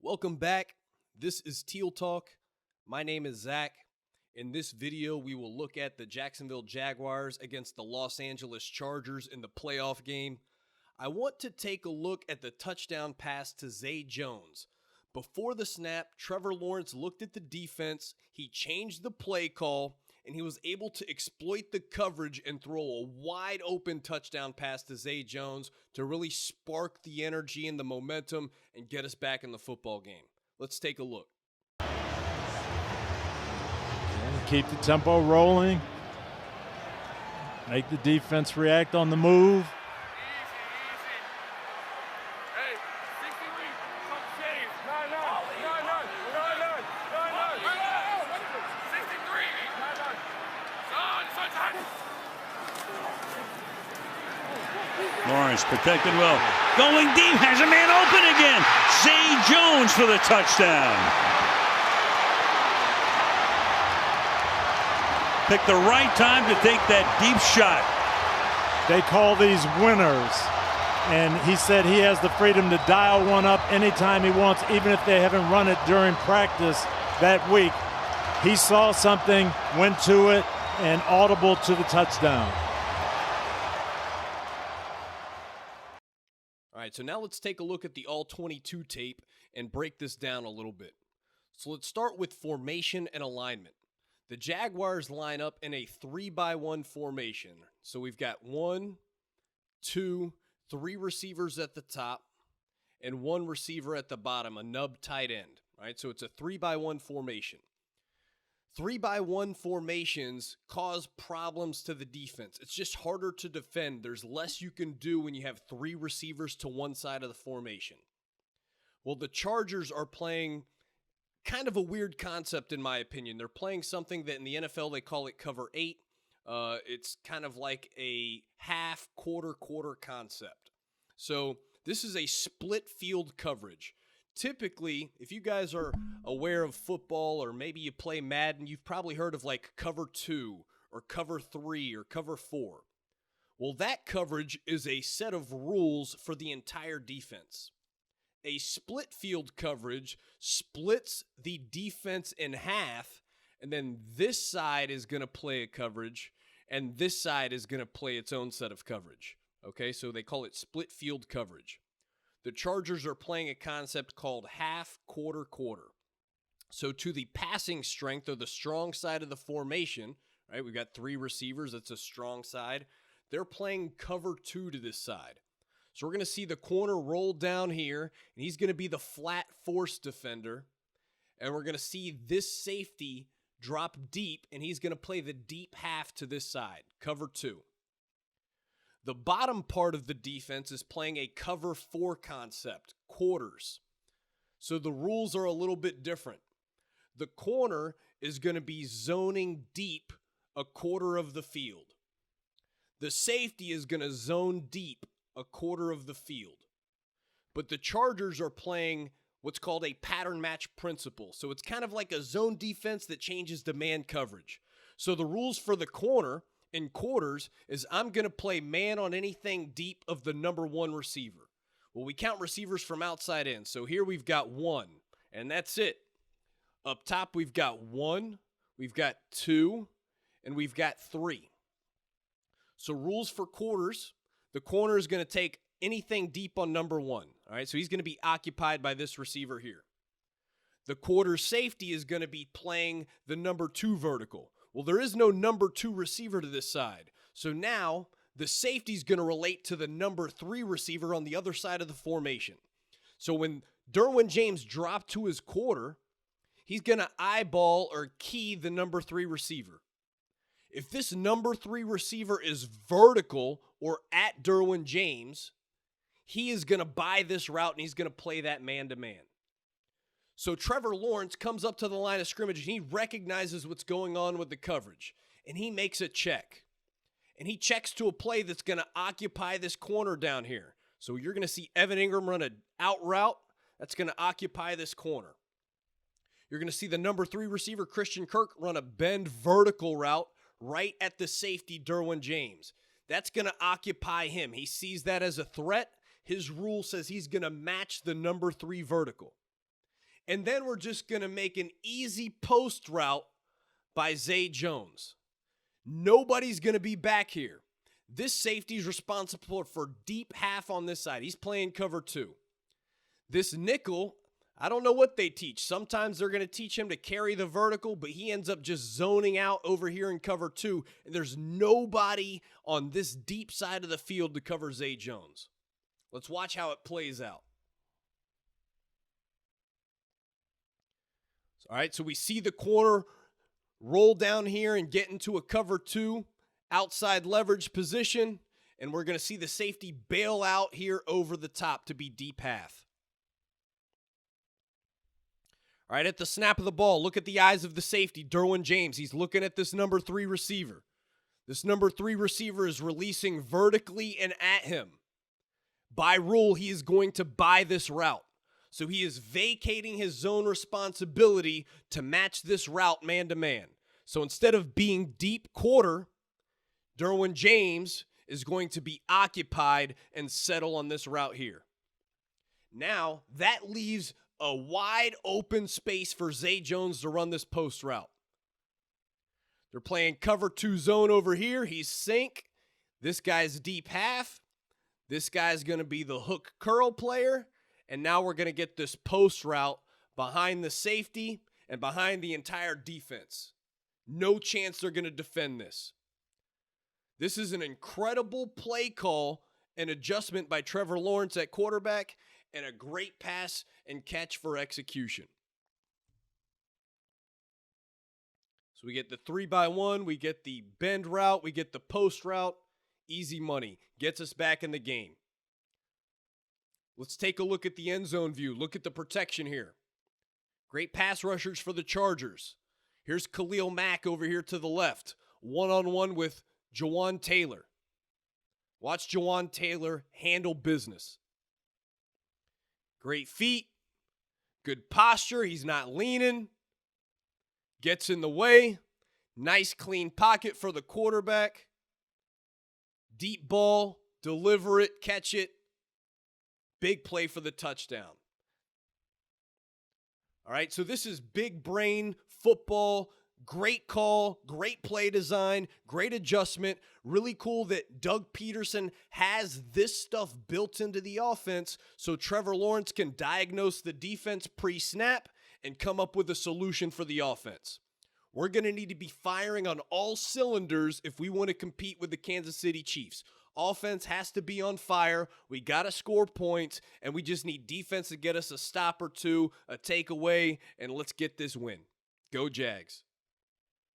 Welcome back. This is Teal Talk. My name is Zack. In this video, we will look at the Jacksonville Jaguars against the Los Angeles Chargers in the playoff game. I want to take a look at the touchdown pass to Zay Jones. Before the snap, Trevor Lawrence looked at the defense, he changed the play call, and he was able to exploit the coverage and throw a wide open touchdown pass to Zay Jones to really spark the energy and the momentum and get us back in the football game. Let's take a look. Keep the tempo rolling. Make the defense react on the move. Lawrence protected well. Going deep, has a man open again. Zay Jones for the touchdown. Picked the right time to take that deep shot. They call these winners. And he said he has the freedom to dial one up anytime he wants, even if they haven't run it during practice that week. He saw something, went to it, and audible to the touchdown. All right, so now let's take a look at the all-22 tape and break this down a little bit. So let's start with formation and alignment. The Jaguars line up in a 3-by-1 formation. So we've got 1, 2, 3 receivers at the top and 1 receiver at the bottom, a nub tight end. All right, so it's a 3-by-1 formation. 3-by-1 formations cause problems to the defense. It's just harder to defend. There's less you can do when you have 3 receivers to one side of the formation. Well, the Chargers are playing kind of a weird concept, in my opinion. They're playing something that in the NFL they call it cover 8. It's kind of like a half, quarter concept. So this is a split field coverage. Typically, if you guys are aware of football or maybe you play Madden, you've probably heard of like cover 2 or cover 3 or cover 4. Well, that coverage is a set of rules for the entire defense. A split field coverage splits the defense in half, and then this side is going to play a coverage, and this side is going to play its own set of coverage. Okay, so they call it split field coverage. The Chargers are playing a concept called half, quarter. So to the passing strength or the strong side of the formation, right? We've got 3 receivers. That's a strong side. They're playing cover 2 to this side. So we're going to see the corner roll down here, and he's going to be the flat force defender. And we're going to see this safety drop deep, and he's going to play the deep half to this side, cover 2. The bottom part of the defense is playing a cover 4 concept, quarters. So the rules are a little bit different. The corner is going to be zoning deep a quarter of the field. The safety is going to zone deep a quarter of the field. But the Chargers are playing what's called a pattern match principle. So it's kind of like a zone defense that changes to man coverage. So the rules for the corner in quarters is I'm going to play man on anything deep of the number 1 receiver. Well, we count receivers from outside in. So here we've got 1, and that's it. Up top, we've got 1, we've got 2, and we've got 3. So rules for quarters, the corner is going to take anything deep on number 1. All right, so he's going to be occupied by this receiver here. The quarter safety is going to be playing the number 2 vertical. Well, there is no number 2 receiver to this side. So now the safety is going to relate to the number 3 receiver on the other side of the formation. So when Derwin James dropped to his quarter, he's going to eyeball or key the number 3 receiver. If this number 3 receiver is vertical or at Derwin James, he is going to buy this route and he's going to play that man-to-man. So Trevor Lawrence comes up to the line of scrimmage and he recognizes what's going on with the coverage. And he makes a check. And he checks to a play that's going to occupy this corner down here. So you're going to see Evan Ingram run an out route. That's going to occupy this corner. You're going to see the number 3 receiver, Christian Kirk, run a bend vertical route right at the safety, Derwin James. That's going to occupy him. He sees that as a threat. His rule says he's going to match the number 3 vertical. And then we're just going to make an easy post route by Zay Jones. Nobody's going to be back here. This safety is responsible for deep half on this side. He's playing cover 2. This nickel, I don't know what they teach. Sometimes they're going to teach him to carry the vertical, but he ends up just zoning out over here in cover 2, and there's nobody on this deep side of the field to cover Zay Jones. Let's watch how it plays out. All right, so we see the corner roll down here and get into a cover 2 outside leverage position, and we're going to see the safety bail out here over the top to be deep half. All right, at the snap of the ball, look at the eyes of the safety, Derwin James. He's looking at this number 3 receiver. This number 3 receiver is releasing vertically and at him. By rule, he is going to buy this route. So he is vacating his zone responsibility to match this route man-to-man. So instead of being deep quarter, Derwin James is going to be occupied and settle on this route here. Now, that leaves a wide open space for Zay Jones to run this post route. They're playing cover 2 zone over here. He's sink. This guy's deep half. This guy's going to be the hook curl player. And now we're going to get this post route behind the safety and behind the entire defense. No chance they're going to defend this. This is an incredible play call and adjustment by Trevor Lawrence at quarterback, and a great pass and catch for execution. So we get the 3-by-1, we get the bend route, we get the post route. Easy money. Gets us back in the game. Let's take a look at the end zone view. Look at the protection here. Great pass rushers for the Chargers. Here's Khalil Mack over here to the left. One-on-one with Jawan Taylor. Watch Jawan Taylor handle business. Great feet. Good posture. He's not leaning. Gets in the way. Nice clean pocket for the quarterback. Deep ball. Deliver it. Catch it. Big play for the touchdown. All right, so this is big brain football. Great call, great play design, great adjustment. Really cool that Doug Peterson has this stuff built into the offense so Trevor Lawrence can diagnose the defense pre-snap and come up with a solution for the offense. We're going to need to be firing on all cylinders if we want to compete with the Kansas City Chiefs. Offense has to be on fire. We got to score points, and we just need defense to get us a stop or two, a takeaway, and let's get this win. Go Jags.